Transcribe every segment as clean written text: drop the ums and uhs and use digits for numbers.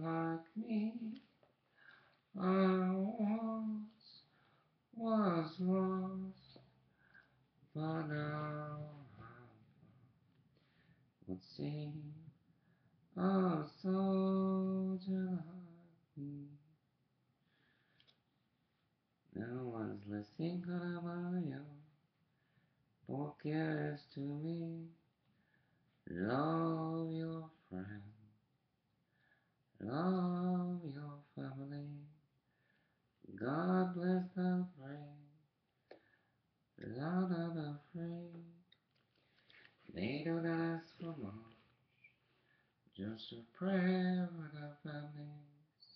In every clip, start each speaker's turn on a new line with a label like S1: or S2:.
S1: like me. I was lost, but now I would sing a soldier like me. No one's listening to my own. Focus to me. Love your friend. Love your family. God bless the brave. Love not afraid. They don't ask for much. Just a prayer for the families.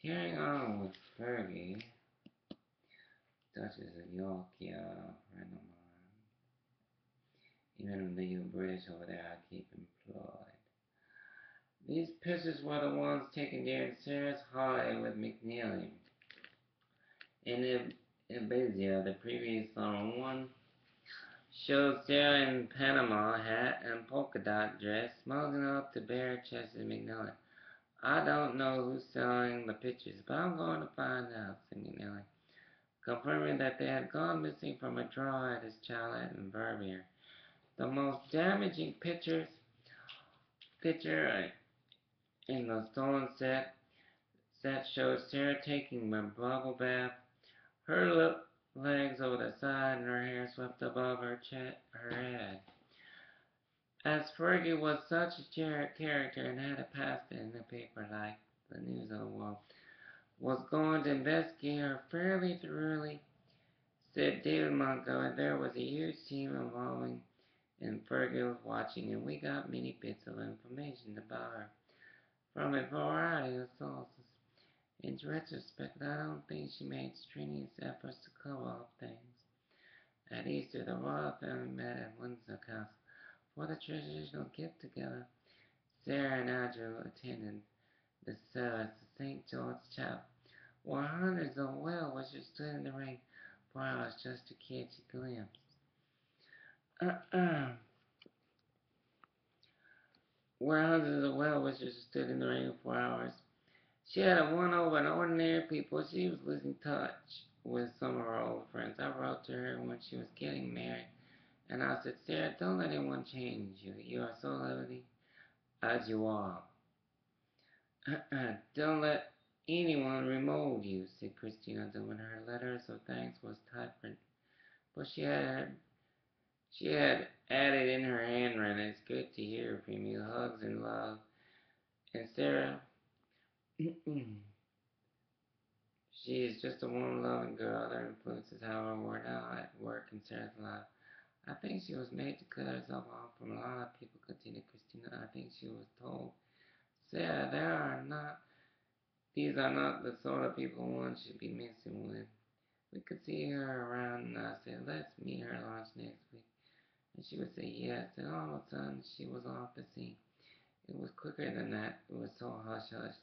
S1: Carrying on with Fergie. Dutch is a Yorkie friend of mine. Even the you British over there I keep employed. These pictures were the ones taken during Sarah's holiday with McNeely. In Ibiza, the previous summer, one showed Sarah in Panama hat and polka dot dress, smoking up to bare-chested McNeely. I don't know who's selling the pictures, but I'm going to find out, said McNeely, confirming that they had gone missing from a drawer at his chalet in Verbier. The most damaging picture in the stolen set shows Sarah taking a bubble bath, her legs over the side and her hair swept above her head. As Fergie was such a character and had a past in the paper like the news of the world, was going to investigate her fairly thoroughly, said David Montgomery. There was a huge team involving, and Fergie was watching, and we got many bits of information about her from a variety of sources. In retrospect, I don't think she made strenuous efforts to cover up things. At Easter, the royal family met at Windsor Castle for the traditional get-together. Sarah and Andrew attended the service at St. George's Chapel, where hundreds of well-wishers stood in the ring for hours just to catch a glimpse. Where hundreds of well-wishers stood in the ring for hours. She had won over an ordinary people. She was losing touch with some of her old friends. I wrote to her when she was getting married, and I said, Sarah, don't let anyone change you. You are so lovely as you are. Don't let anyone remold you, said Christina, when her letters of thanks was typewritten. But she had added in her handwriting, it's good to hear from you. Hugs and love. And Sarah, she is just a warm, loving girl. Other influences, however, were now at work in Sarah's life. I think she was made to cut herself off from a lot of people, continued Christina. I think she was told, Sarah, these are not the sort of people one should be mixing with. We could see her around, and I said, let's meet her at lunch next week. And she would say yes, and all of a sudden she was off the scene. It was quicker than that. It was so hush-hush.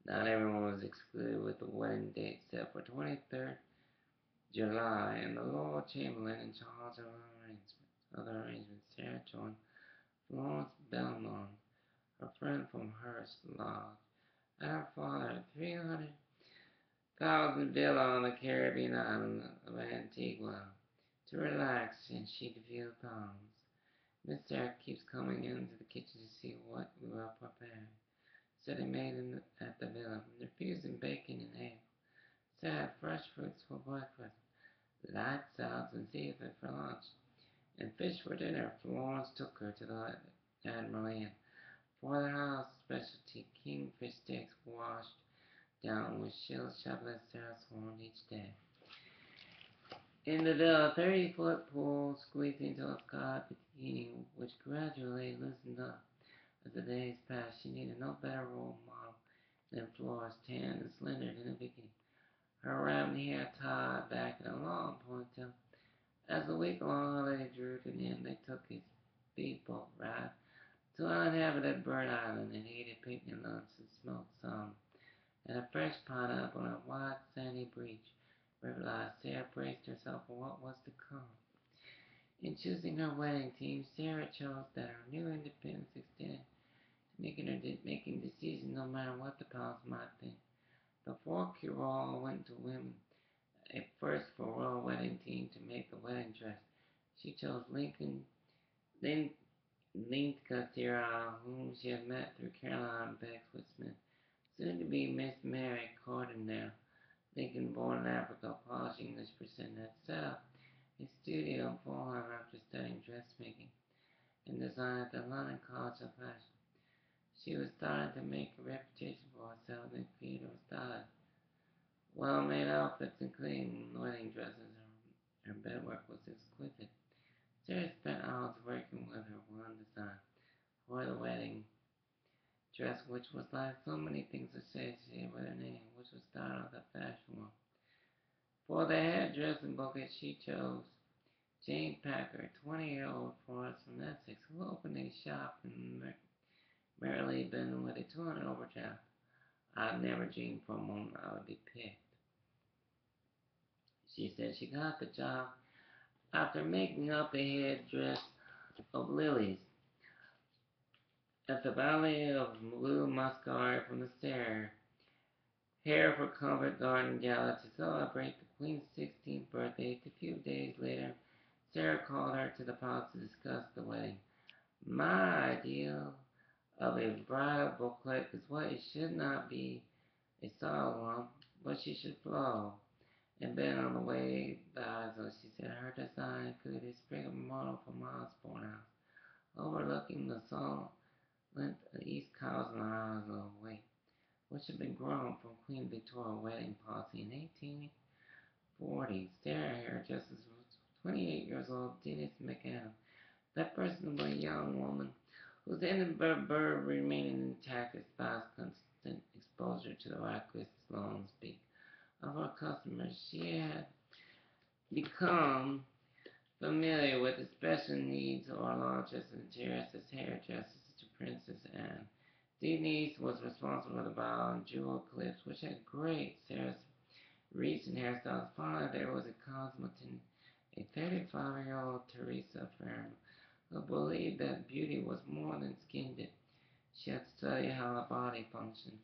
S1: Not everyone was excluded with the wedding date set for 23rd July, and the Lord Chamberlain in charge of other arrangements. Sarah joined Florence Belmont, her friend from Hurst Lodge, and her father a 300,000 villa on the Caribbean island of Antigua to relax in Sheetville Palms. Miss Sarah keeps coming into the kitchen to see what we were preparing, said a maid at the villa, refusing bacon and eggs. Sarah had fresh fruits for breakfast, light salads and seafood for lunch, and fish for dinner. Florence took her to the Admiral Inn for the house specialty kingfish steaks washed down with shelled chocolate sauce horn each day. In the villa, 30-foot pool squeezed into a sky bikini, which gradually loosened up as the days passed. She needed no better role model than Florence, tan and slender in a bikini, her round hair tied back in a long ponytail. As the week-long holiday drew to an end, they took a speedboat ride to uninhabited Bird Island and ate a picnic lunch and smoked some, and a fresh pineapple on a wide sandy beach. Realized Sarah braced herself for what was to come. In choosing her wedding team, Sarah chose that her new independence extended to making decisions no matter what the pals might think. Before Carol went to women a first for royal wedding team to make the wedding dress. She chose Linka Tira, whom she had met through Caroline Beckwood Smith, soon to be Miss Mary Cordendale. Lincoln, born in Africa, polished English percent, had set up a studio in Fulham after studying dressmaking and design at the London College of Fashion. She was starting to make a reputation for herself in theater style. Well-made outfits, including wedding dresses. Her bedwork was exquisite. Sarah spent hours working with her one design for the wedding dress, which was like so many things associated with her name, which was style of the fashion world. For the hairdressing bouquet, she chose Jane Packer, a 20-year-old florist from Essex, who opened a shop in Marylebone with a 200 overdraft. I'd never dreamed for a moment I would be picked. She said she got the job after making up a headdress of lilies at the Valley of Blue Masquerade from the Hair for Covent Garden Gala to celebrate the Queen's 16th birthday. A few days later, Sarah called her to the palace to discuss the wedding. My ideal of a bridal booklet is what it should not be a solid lump, but she should flow. And then on the way by, so she said her design included a sprig of myrtle from Osborne House, overlooking the solid East Coast miles away, which had been grown from Queen Victoria's wedding policy in 1840. Sarah hairdresser was 28 years old, Dennis McAdam. That personable young woman whose Edinburgh bird remained intact despite constant exposure to the raucous Sloane speak of her customers. She had become familiar with the special needs or launches and interests as hairdressers to Princess Anne. Denise was responsible for the bow and jewel clips, which had great Sarah's recent hairstyles. Finally, there was a cosmetician, a 35-year-old Teresa Ferm, who believed that beauty was more than skin deep. She had studied how the body functions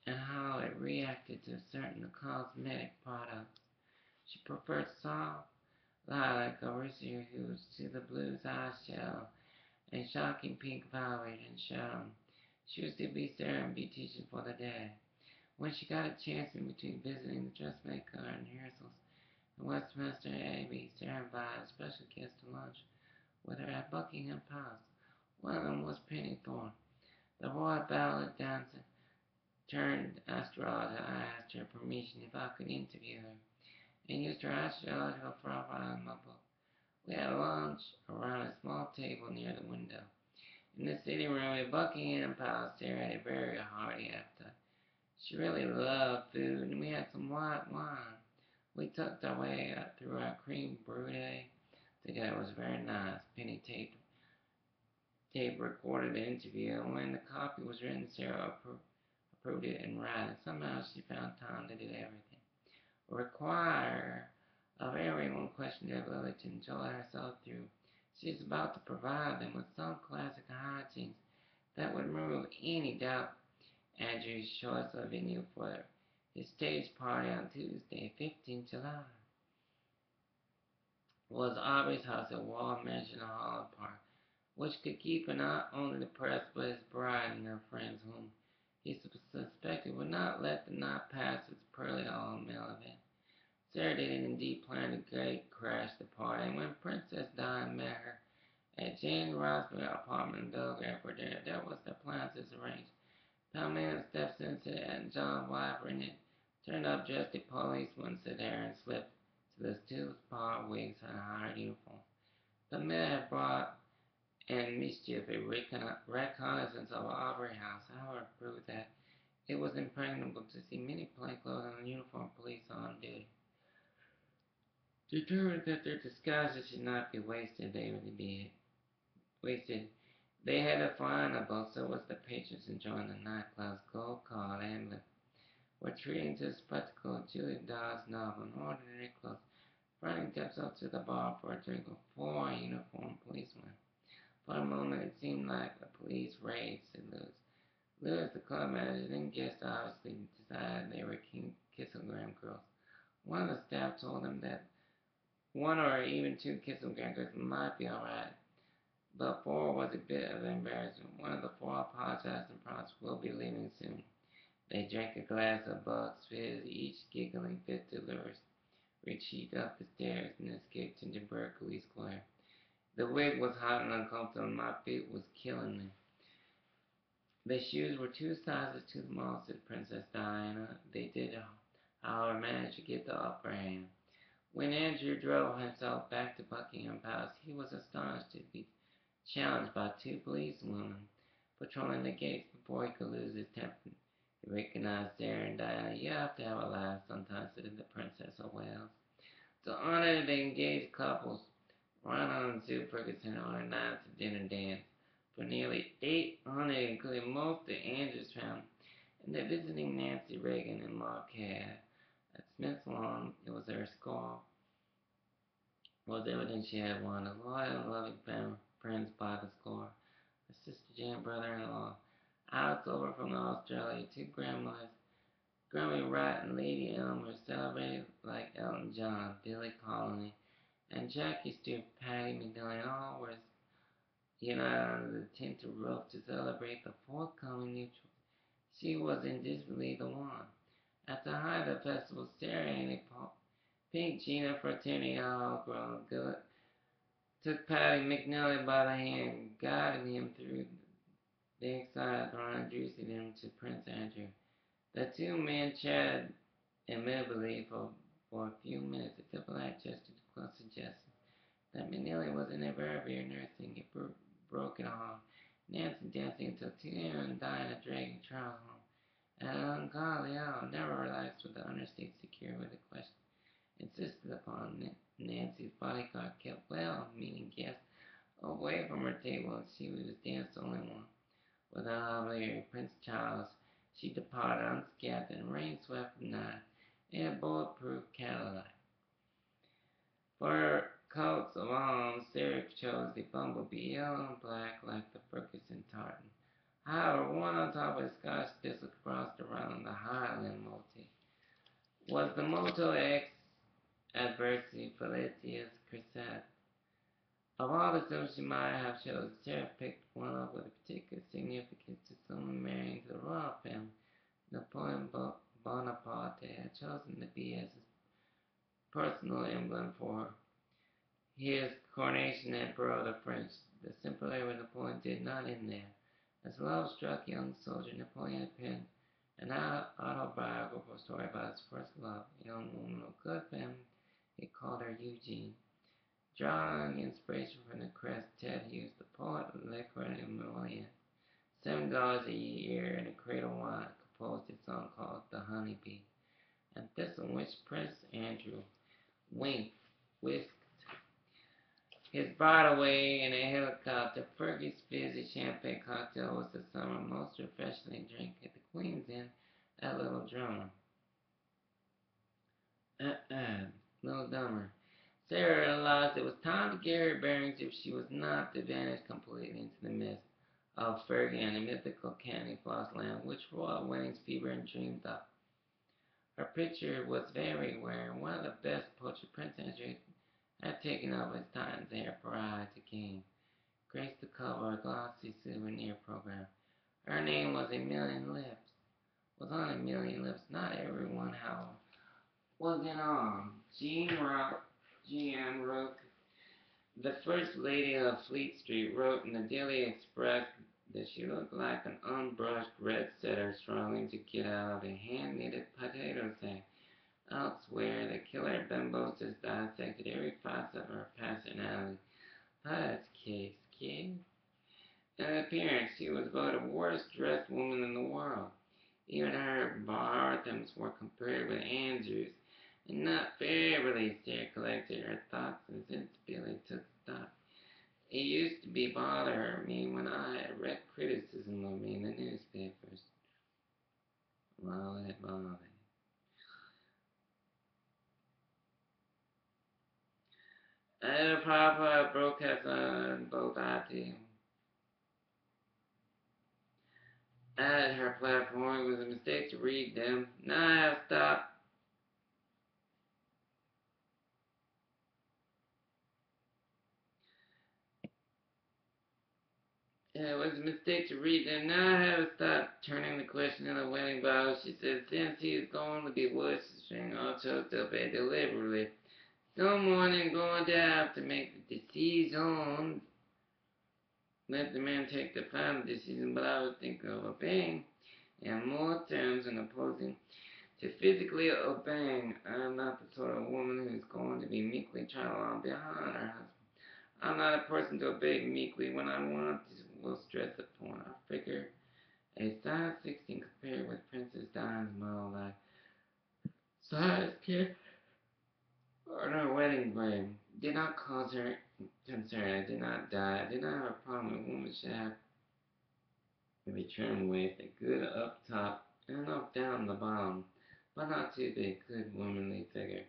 S1: and how it reacted to certain cosmetic products. She preferred soft, lilac or rosier hues to the blues eyeshadow and shocking pink violet and shadow. She was to be Sarah and beautician for the day. When she got a chance in between visiting the dressmaker and rehearsals in Westminster Abbey, Sarah invited a special guest to lunch with her at Buckingham Palace. One of them was Penny Thorne, the royal ballet dancer turned astrologer. I asked her permission if I could interview her, and used her astrological profile in my book. We had lunch around a small table near the window. In the sitting room at Buckingham Palace, Sarah had a very hearty appetite. She really loved food, and we had some white wine. We tucked our way out through our cream brulee together. It was very nice. Penny tape recorded the interview, and when the copy was written, Sarah approved it in writing. Somehow she found time to do everything. Require of everyone questioned their ability to enjoy herself through. She is about to provide them with some classic hijinks that would remove any doubt. Andrew's choice of venue for his stage party on Tuesday, 15 July, was Aubrey's house at Wall Mansion Hall Park, which could keep not only the press but his bride and her friends, whom he suspected would not let the night pass as purely all-male event. Sarah did indeed plan to crash the party, and when Princess Di met her at Jane Rosberg's apartment in Belgrade for dinner, there was the plans as arranged. Palman steps into it, and John Wyvern it turned up just a policeman, said Aaron, slipped to the two spar wigs and hired uniforms. The men had brought in mischief a reconnaissance of Aubrey House, however, proved that it was impregnable to see many plainclothes and uniformed police on duty. Determined that their disguises should not be wasted, they had a fine about, so was the patrons enjoying the nightclub's gold-called ambulance were treating to the spectacle of Julie Dodds' novel in ordinary clothes, fronting themselves to the bar for a drink of 4 uniformed policemen. For a moment it seemed like a police raid, said Lewis. Lewis, the club manager, then guests obviously decided they were kissogram girls. One of the staff told him that one or even two kissogram girls might be alright, but four was a bit of an embarrassment. One of the four apologized and promised we'll be leaving soon. They drank a glass of Buck's Fizz, each giggling fit to Lewis, retreated up the stairs and escaped into Berkeley Square. The wig was hot and uncomfortable, and my feet was killing me. The shoes were 2 sizes too small, said Princess Diana. They did, however, manage to get the upper hand. When Andrew drove himself back to Buckingham Palace, he was astonished to be challenged by two policewomen patrolling the gates before he could lose his temper. He recognized Sarah and Diana. You have to have a laugh sometimes, said the Princess of Wales. To honor the engaged couples, Ronald and Sue Ferguson organized a dinner dance for nearly 800, including most of Andrew's family, and the visiting Nancy Reagan and Mark Cad. At Smith's Lawn, it was her score. It was evident she had one. A loyal and loving family, friends by the score. Her sister Jane, brother-in-law. Alex over from Australia, two grandmas, Grammy Wright and Lady Elmer, celebrated like Elton John, Billy Connolly, and Jackie Stewart, Patty McNally, all were united under the tinted roof to celebrate the forthcoming neutral. She was indisputably the one. At the height of the festival, Sarah Annie Pink Gina Fraternity all grown good took Patty McNally by the hand, guiding him through the excited throng, and introduced him to Prince Andrew. The two men chatted amicably for a few minutes. A diplomatic gesture to close suggestion that McNally was in a very nursing. It broke it home. Nancy dancing until 2 a.m. and Diana dragging Charles home. At an ungodly hour, never relaxed with the understate secure with the question insisted upon. Nancy's bodyguard kept well-meaning guests away from her table, and she was danced only one. With a lovely Prince Charles, she departed unscathed and rain-swept night in a bulletproof Cadillac. For coats of arms, Sarah chose the bumblebee, yellow and black like the Ferguson tartan. However, one on top of a Scotch thistle crossed around the Highland motif was the Moto X Adversity Felicitas Crescent. Of all the films she might have chosen, Sarah picked one up with a particular significance to someone marrying to the royal family. Napoleon Bonaparte had chosen the bee as his personal emblem for his coronation emperor of the French. The sympathy with Napoleon did not end there. As love-struck young soldier, Napoleon penned an autobiographical story about his first love, a young woman of good family. He called her Eugene. Drawing inspiration from the crest Ted Hughes, the poet Le Cornelius, $7 a year and a crate of wine, composed a song called The Honey Bee, and this in which Prince Andrew whisked his bride away in a helicopter. Fergie's fizzy champagne cocktail was the summer most refreshing drink at the Queen's Inn at Little Drummer. Little Dummer. Sarah realized it was time to get her bearings if she was not to vanish completely into the mist of Fergie and the mythical candy floss land which royal weddings fever and dreamed of. Her picture was very rare, and one of the best portraits Prince Andrew had taken of his Titan's hair prior to King, graced the cover of a glossy souvenir program. Her name was A Million Lips. Was on A Million Lips. Not everyone, however, was in awe. Jean Rook, the First Lady of Fleet Street, wrote in the Daily Express that she looked like an unbrushed red setter struggling to get out of a hand-knitted potato sack. Elsewhere, the killer bimbos just dissected every facet of her personality. That's case, kid. In appearance, she was about the worst-dressed woman in the world. Even her Barthams were compared with Andrews, and not favorably Sarah collected her thoughts and sensibility took stock. It used to be bother me when I had read criticism of me in the newspapers. Well, it bothered me. I had a proper broadcast on both IT. At her platform, it was a mistake to read them. Now I have stopped. It was a mistake to read them. Now I have stopped turning the question in the wedding vows. She said, since he is going to be worshiping, all choked up and deliberately. Someone is going to have to make the decision. Let the man take the final decision, but I would think of obeying in more terms than opposing to physically obeying. I am not the sort of woman who's going to be meekly trotting along behind her husband. I'm not a person to obey meekly when I want to will stress upon. I figure a size 16 compared with Princess Diana's model like size kid on her wedding ring did not cause her concern. I did not die. I did not have a problem. A woman should have maybe trim waist, a good up top, and enough down the bottom, but not too big. Good womanly figure.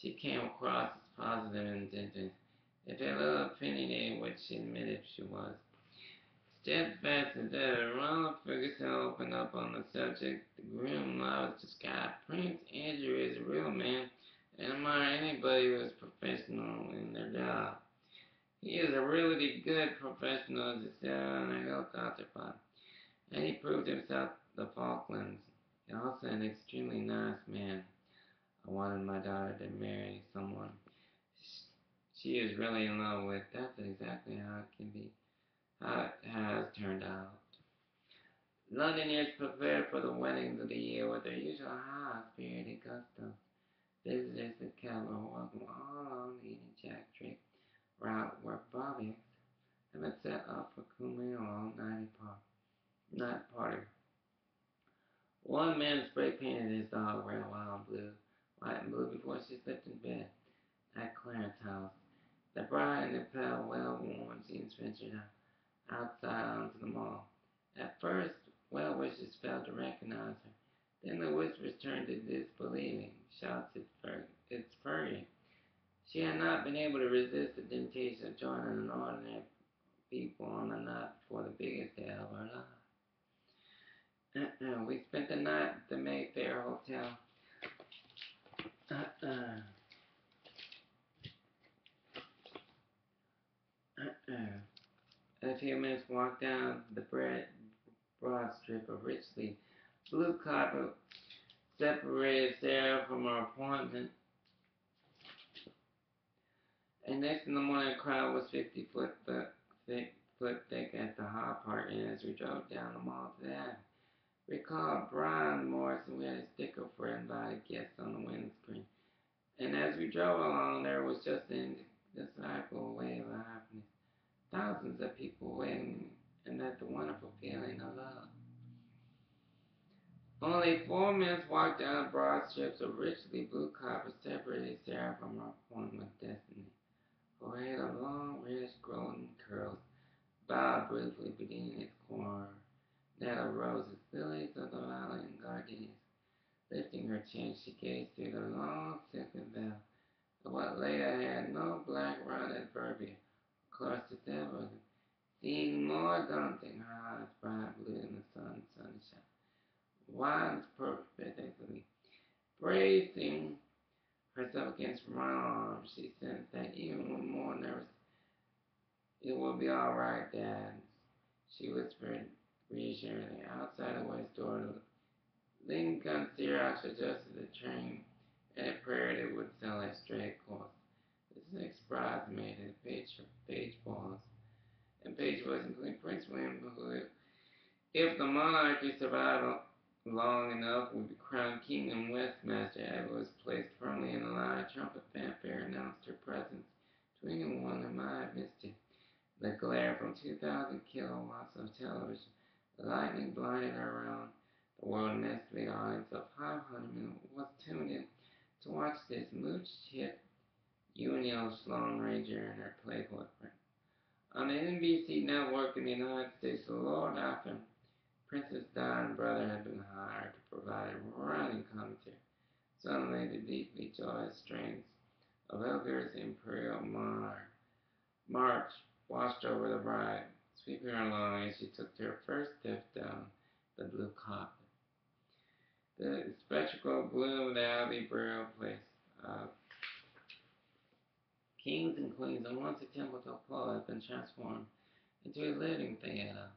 S1: She came across as positive and intention. If a little opinionated, which she admitted she was. Steadfast as ever, Ronald Ferguson opened up on the subject. The groom loves to describe Prince Andrew as a real man and admire anybody who is professional in their job. He is a really good professional, as he said on a helicopter pilot, and he proved himself the Falklands. He's also an extremely nice man. I wanted my daughter to marry someone she is really in love with. That's exactly how it can be, how it has turned out. Londoners prepare for the weddings of the year with their usual high-spirited gusto. Visitors to Capital welcome all along the Union Jack Street route where Bobby have been set up for Kumeo night party. One man spray painted his dog red, white and blue before she slept in bed at Clarence's house. The bride and the pale, well-worn jeans ventured outside onto the mall. At first, well-wishers failed to recognize her. Then the whispers turned to disbelieving. Shouts, it's Fergie. She had not been able to resist the temptation of joining an ordinary people on the night before the biggest day of her life. We spent the night at the Mayfair Hotel. Uh, uh, a few minutes walk down the broad strip of richly blue carpet separated Sarah from her appointment. And next in the morning, the crowd was 50 foot thick at the High Park Inn as we drove down the mall to that. Recalled Brian Morrison, we had a sticker for invited guests on the windscreen. And as we drove along, there was just an indescribable wave of happiness. Thousands of people waiting, and that the wonderful feeling of love. Only 4 minutes walk down broad strips of richly blue carpet separated Sarah from her appointment with Destiny. Her head of long, reddish, golden curls bowed briefly beneath its corner. Net of roses, lilies of the valley, and gardenias. Lifting her chin, she gazed through the long, silken veil of what lay ahead. No black rounded verbiage across the devil seemed more daunting. Her eyes bright blue in the sunshine. Wide perfectly. Bracing herself against Ronald's arm, she sensed that even with more nervous, it will be all right, Dad, she whispered reassuringly. Outside the west door, the Lincoln Xerox adjusted the train and it prayed it would sell a straight course. The six bridesmaids and page balls and page boys, including Prince William, who, if the monarchy survived long enough, would be crowned king and Westmaster. Eva was placed firmly in the line. A trumpet fanfare announced her presence. Twinkling wondered might have missed it. The glare from 2,000 kilowatts of television, the lightning blinded her around the world, and an estimated audience of 500 million was tuned in to watch this mooch hit Union's Lone Ranger and her Playboy friend. On the NBC network in the United States, the Lord Alfred, Princess Diana's brother, had been hired to provide a running commentary. Suddenly, the deeply joyous strains of Elgar's Imperial March washed over the bride, sweeping her along as she took her first step down the and once a temple to Apollo had been transformed into a living theater.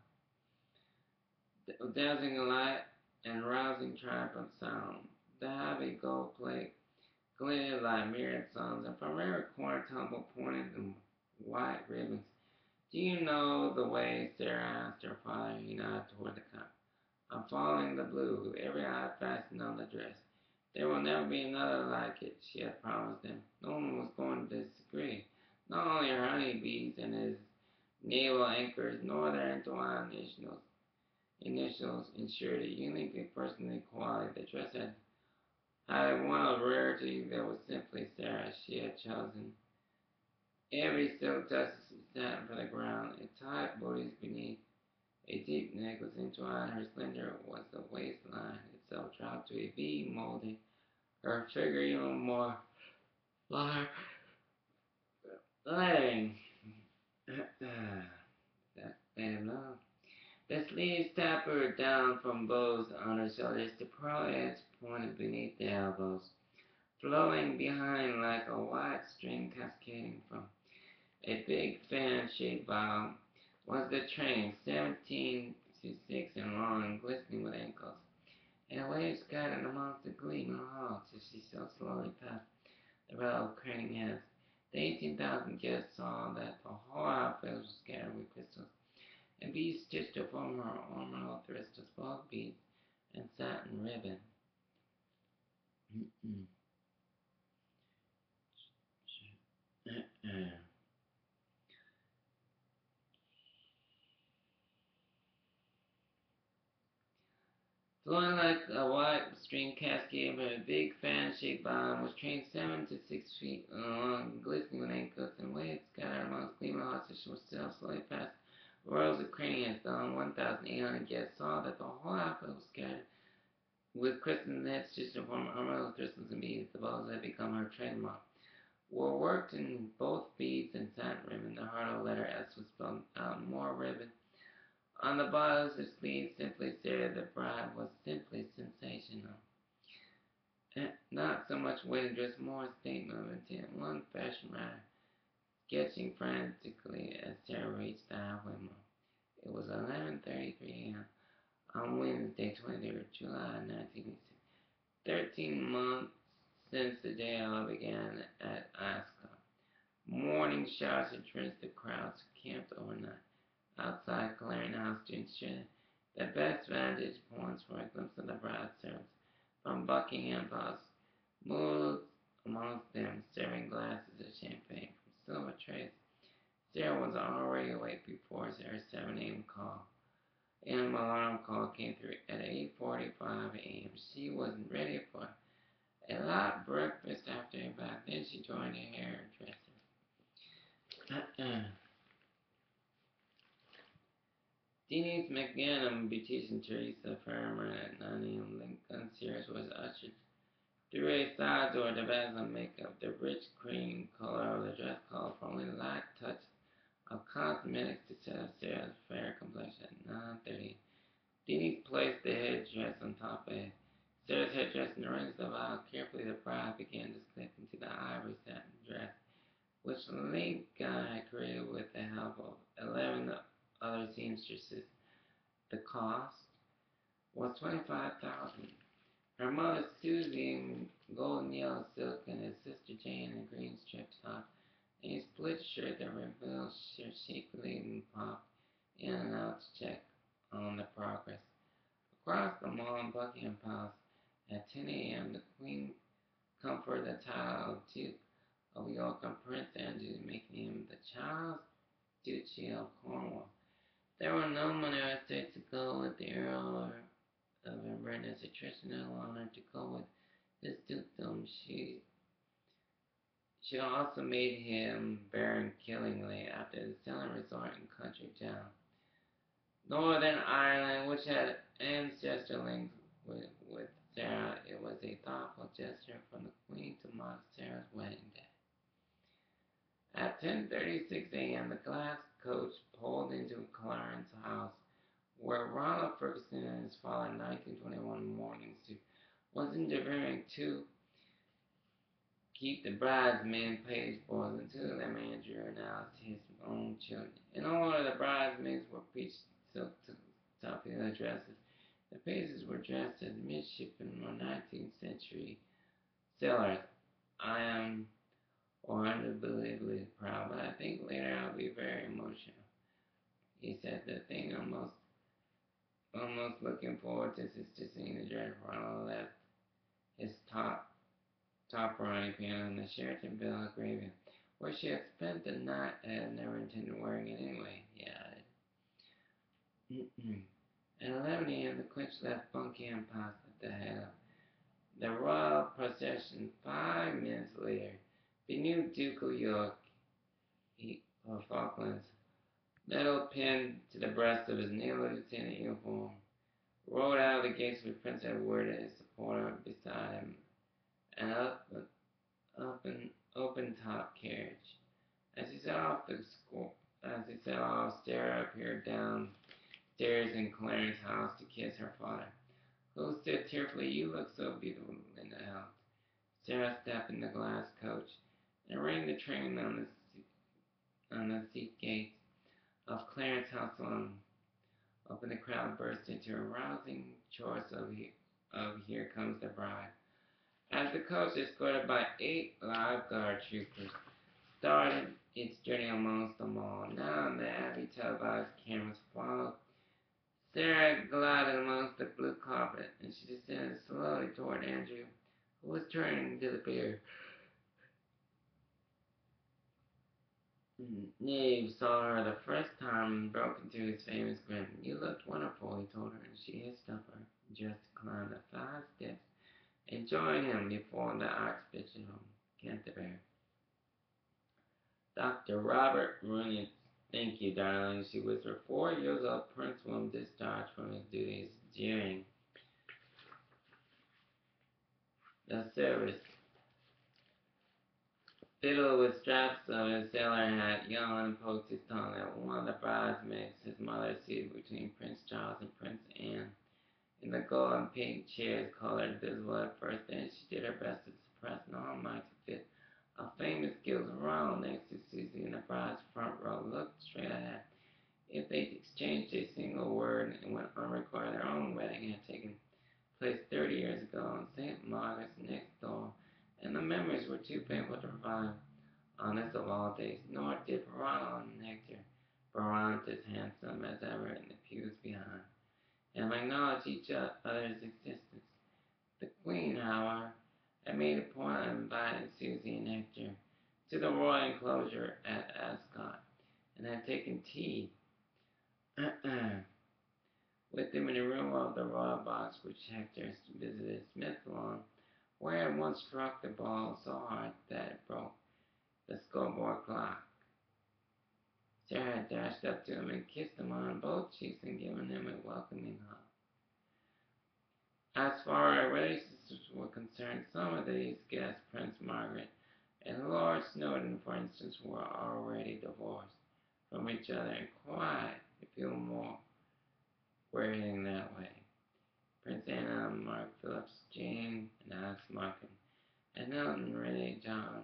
S1: Dazzling light and rousing triumphant sound. The heavy gold plate glittered like myriad suns, and from every corner tumbled pointed and white ribbons. Do you know the way? Sarah asked her father. He nodded toward the cup. I'm following the blue, every eye fastened on the dress. There will never be another like it, she had promised them. No one was going to disagree. Not only her honeybees and his naval anchors, nor their entwined initials ensured a uniquely personal quality. The dress had one of rarity that was simply Sarah. She had chosen every silk dusted satin for the ground, a tight bodice beneath, a deep necklace entwined. Her slender was the waistline itself dropped to a V, molding her figure even more flattering. That's bad enough. The sleeves tapered down from bows on her shoulders, the pearl edge pointed beneath the elbows, flowing behind like a white string cascading from a big fan-shaped bow was the train, 17 to 6 and long and glistening with ankles. And waves scattered amongst the gleaming hulks as she sailed slowly past the row of craning heads. The 18,000 guests saw that the whole outfit was scattered with crystals, and beads stitched to form her armor with wrists of spoke beads and satin ribbon. Flowing like a white string cascade from a big fan-shaped bound was trained 7 to 6 feet long, glistening with ankles and waves scattered amongst gleaming hearts as she was sailed slowly past rows of cranes. The 1,800 guests saw that the whole outfit was scattered with crystal nets stitched to form armor with crystals and beads. The bows had become her trademark. Were worked in both beads and satin ribbon. The heart of the letter S was spelled out in more ribbon. On the bottoms of sleeves simply said the bride was simply sensational. Not so much wedding dress, more a statement of intent. One fashion writer sketching frantically as Sarah reached the halfway mark. It was 11:33 a.m. on Wednesday, 23rd July, 1986. 13 months since the day all began at Ascot. Morning showers had drenched the crowds who camped overnight outside Clarendon House to ensure the best vantage points for a glimpse of the bride service from Buckingham Palace. Moved amongst them, serving glasses of champagne from silver trays. Sarah was already awake before her 7 a.m. call. An alarm call came through at 8:45 a.m. She wasn't ready for a light breakfast after a bath. Then she joined a hairdresser. Denise McGann, beautician Teresa Farmer at 9 a.m. Lincoln Sears was ushered through a side door to basil makeup. The rich cream color of the dress called for only a light touch of cosmetics to set up Sarah's fair complexion at 9:30. Denise placed the headdress on top of Sarah's headdress and arranged the vow. Carefully, the bride began to slip into the ivory satin dress, which Lincoln had created with the help of 11 other seamstresses. The cost was $25,000. Her mother Susie in golden yellow silk and his sister Jane in green striped top and a split shirt that revealed her shapely pop in and out to check on the progress. Across the mall in Buckingham Palace at 10 a.m. the Queen conferred the title of Duke of York on Prince Andrew, making him the Charles Duchy of Cornwall. There were no money estates to go with the Earl of Inverness, a traditional honor to go with his dukedom. She also made him Baron Killingly after the sailing resort and country town. Northern Ireland, which had ancestral links with Sarah, it was a thoughtful gesture from the Queen to mark Sarah's wedding day. At 10:36 a.m., the glass coach pulled into Clarence House, where Ronald Ferguson and his father, 1921 morning suit, was interviewing two keep the bridesmen page boys until the manager announced his own children. In order, the bridesmaids were preached silk popular dresses. The pages were dressed as midshipmen or 19th century sailors. I am unbelievably proud, but I think later I'll be very emotional. He said the thing I'm most looking forward to is to seeing the dress Ronald left his top running pan on the Sheraton Belgravia, where she had spent the night and had never intended wearing it anyway, he added. At 11 a.m., the Quinch left Buckingham Palace at the head of the royal procession. 5 minutes later, the new Duke of York of Falklands, medal pinned to the breast of his naval lieutenant uniform, rode out of the gates with Prince Edward and his supporter beside him, and up an open-top carriage. As he set off, Sarah appeared downstairs in Clarence's house to kiss her father, who said tearfully, "You look so beautiful, Linda helped." Sarah stepped in the glass coach and rang the train on the seat gates of Clarence's house alone. Open the crowd burst into a rousing chorus of "Here Comes the Bride," as the coach, escorted by 8 lifeguard troopers, started its journey amongst them all. Now the Abbey televised cameras followed. Sarah glided amongst the blue carpet, and she descended slowly toward Andrew, who was turning to the pier. Neve saw her the first time and broke into his famous grin. "You looked wonderful," he told her, and she hitched up her dress to climb the 5 steps and join him before the Archbishop of Canterbury. Dr. Robert Runyon, "Thank you, darling," she whispered. 4 years old Prince William discharged from his duties during the service. Fiddled with straps of his sailor hat, yawned and poked his tongue at one of the bridesmaids. His mother, seated between Prince Charles and Prince Anne, in the gold and pink chairs, colored visible at first. Then she did her best to suppress an almighty fit of famous giggles. Ronald, next to Susie in the bride's front row, looked straight ahead. If they exchanged a single word and went unrecorded, their own wedding had taken place 30 years ago in St. Margaret's next door, and the memories were too painful to revive on this of all days. Nor did Ronald and Hector Brabant, as handsome as ever in the pews behind, and acknowledged each other's existence. The Queen, however, had made a point of inviting Susie and Hector to the royal enclosure at Ascot, and had taken tea with them in a room of the royal box which Hector visited Smith's Lawn, where it once struck the ball so hard that it broke the scoreboard clock. Sarah had dashed up to him and kissed him on both cheeks and given him a welcoming hug. As far as relationships were concerned, some of these guests, Prince Margaret and Lord Snowdon, for instance, were already divorced from each other, and quite a few more were heading that way. Prince Anna, Mark Phillips, Jane, and Alice Markin, and Elton, Renee, John,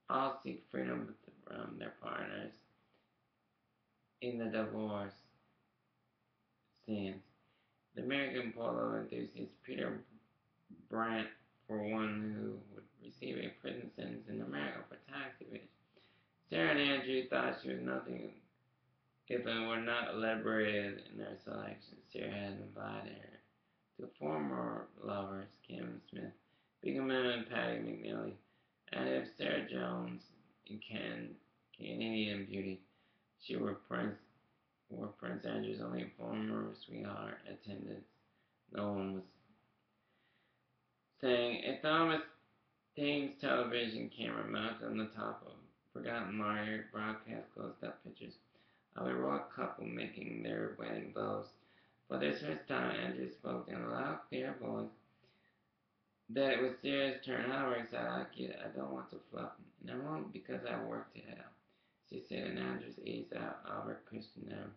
S1: all seek freedom from their partners in the divorce scenes. The American polo enthusiast Peter Brant, for one, who would receive a prison sentence in America for tax evasion. Sarah and Andrew thought she was nothing if it were not elaborated in their selection. Sarah had invited her to former lovers Kim Smith, Bingham and Patty McNeely, and if Sarah Jones and Canadian Beauty, she were Prince Andrew's only former sweetheart attendants. No one was saying. A Thomas Thames television camera mounted on the top of forgotten Marriott broadcast close-up pictures of a royal couple making their wedding vows. For the first time, Andrew spoke in a loud, clear voice that it was Sarah's turn. However, said, I don't want to fluff, and I won't because I work to hell. She said in Andrew's ease out Albert Christian name.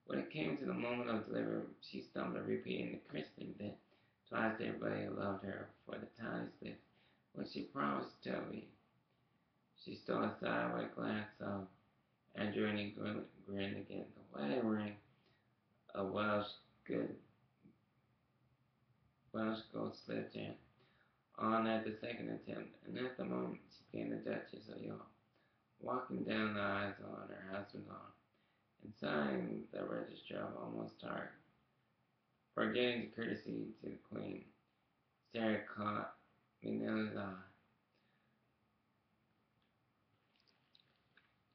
S1: When it came to the moment of delivery, she stumbled, repeating the Christian bit. Twice everybody loved her for the tiny slip what she promised to tell me. She stole a sideways glance of Andrew and he grinned again. The wedding ring, a good Welsh gold slipped in, on at the second attempt, and at the moment she became the Duchess of York, walking down the aisle on her husband's arm, and signing the register of almost heart, forgetting to courtesy to the Queen. Sarah caught Manila's eye.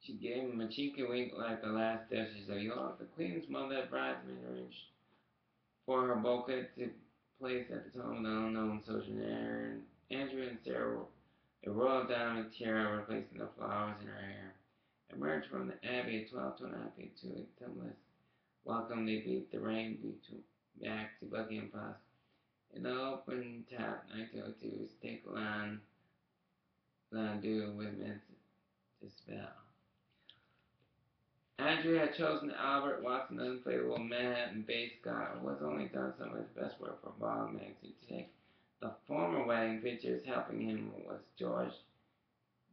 S1: She gave him a cheeky wink like the last Duchess of York. The Queen's mother, bridesmaid, arranged for her bouquet to place at the home of the unknown sojourner. Andrew and Sarah, a royal diamond tiara replacing the flowers in her hair, emerged from the Abbey at 12:29 p.m. to a tumultuous welcome. They beat the rain back to Buckingham Palace. In the open tap 1902, stick landau with meant to spell. Andrew had chosen Albert Watson, the unplayable Manhattan-based guy who has only done some of his best work for Vogue magazine to take the former wedding pictures. Helping him was George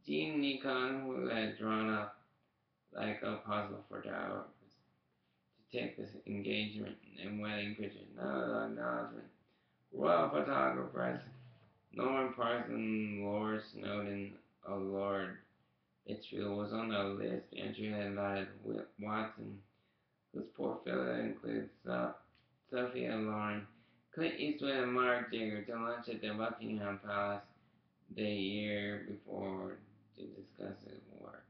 S1: Jean Nikon, who had drawn up like a puzzle for photographers to take this engagement and wedding pictures. None of the acknowledgement. Royal photographers, Norman Parsons, Lord Snowden, Lord Litchfield was on the list. Andrew had invited Watson, whose portfolio includes Sophia Loren, Clint Eastwood, and Mark Jagger to lunch at the Buckingham Palace the year before to discuss his work.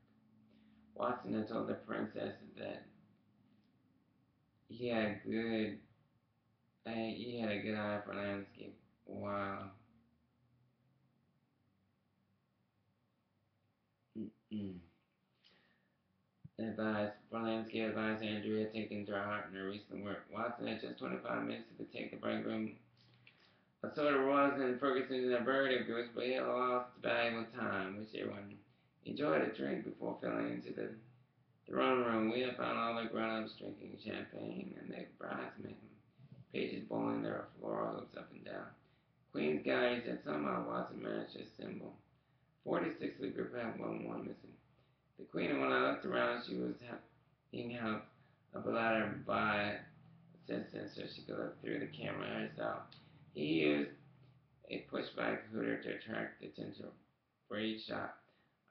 S1: Watson had told the princess that he had a good eye for landscape. Wow. Landscape advice Andrew had taken to heart in her recent work. Watson had just 25 minutes to take the bridegroom a sort of Ross and Ferguson and a bird of goose, but he had lost valuable time, which everyone enjoyed a drink before filling into the throne room. We had found all the grown-ups drinking champagne and the bridesmaids pages bowling their floral hoops up and down. Queen's Gallery said somehow Watson managed to assemble 46 of the group had one missing. The Queen, and when I looked around, she was being helped up a ladder by assistant so she could look through the camera herself. He used a pushback hooter to attract attention. For each shot,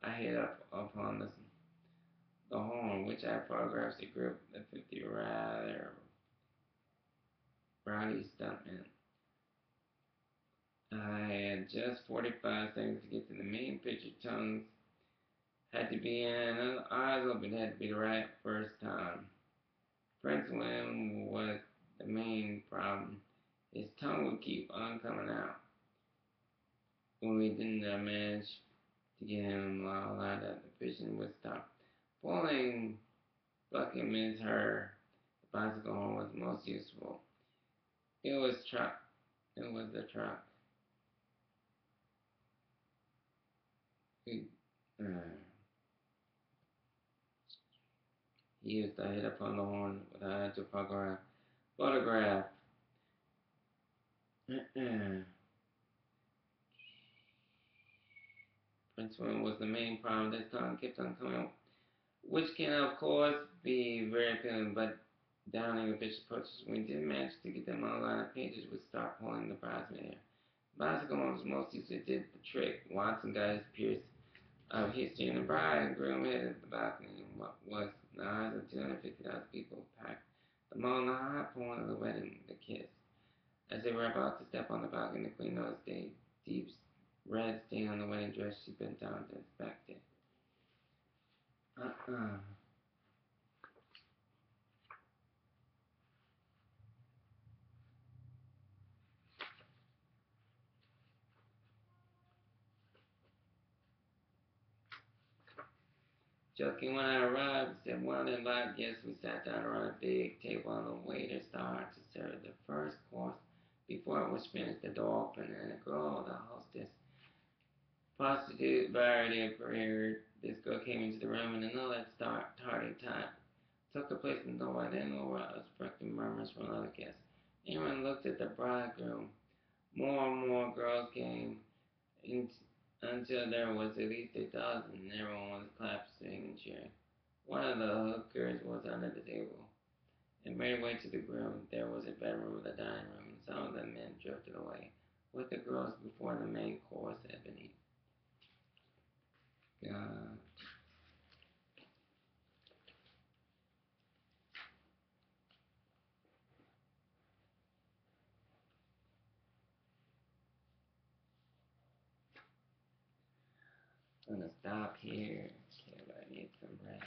S1: I hit up upon the horn, which I photographed a group of 50 rather rowdy stuntmen. I had just 45 seconds to get to the main picture. Tongues had to be in, and eyes open had to be the right first time. Prince William was the main problem. His tongue would keep on coming out. When we didn't manage to get him all lined up, the vision would stop. Pulling Buckingham's her, the bicycle horn was most useful. It was the truck. He used to hit upon the horn without to photograph. Prince William was the main problem. This tongue kept on coming out, which can of course be very appealing, but downing a bitch approaches. When we didn't manage to get them on line of pages, would start pulling the bridesmaid hair. Bicycle horns most usually did the trick. Watson got his pierce of history, and the bride and groom headed the balcony in what was in the eyes of 250,000 people packed them on the high point of the wedding, the kiss. As they were about to step on the balcony, the Queen noticed a deep red stain on the wedding dress. She bent down to inspect it. Joking when I arrived, said one of the invited guests. We sat down around a big table, and the waiter started to serve the first course. Before it was finished, the door opened, and a girl, the hostess, prostitute, variety appeared. This girl came into the room, and another tardy type took her place in the doorway. Then arose expecting murmurs from other guests. Everyone looked at the bridegroom. More and more girls came into until there was at least 1,000, and everyone was clapping and cheering. One of the hookers was under the table. And midway to the groom, there was a bedroom and a dining room, and some of the men drifted away with the girls before the main course had been eaten. God. I'm gonna stop here. Okay, but I need some rest.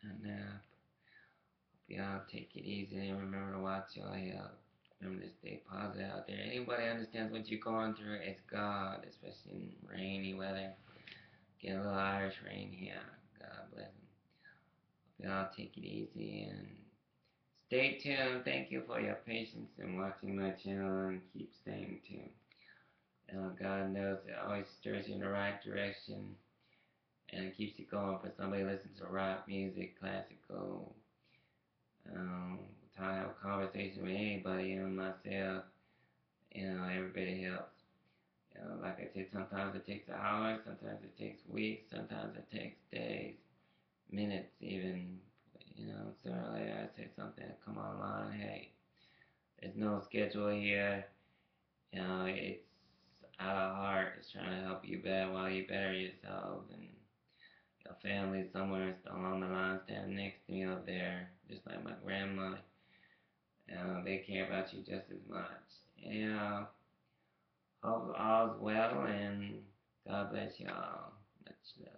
S1: And hope y'all take it easy and remember to watch your health. Remember to stay positive out there. Anybody understands what you're going through, it's God, especially in rainy weather. Get a little Irish rain here. God bless them. Hope y'all take it easy and stay tuned. Thank you for your patience in watching my channel and keep staying tuned. God knows it always steers you in the right direction and it keeps you going. For somebody who listens to rock music, classical, to have a conversation with anybody and myself, everybody helps. Like I said, sometimes it takes hours, sometimes it takes weeks, sometimes it takes days, minutes even. Sooner or later I say something, come online, hey, there's no schedule here. It's out of heart. It's trying to help you better while you better yourselves and your family somewhere along the line standing next to me up there, just like my grandma. They care about you just as much. And hope all's well and God bless y'all. Much love.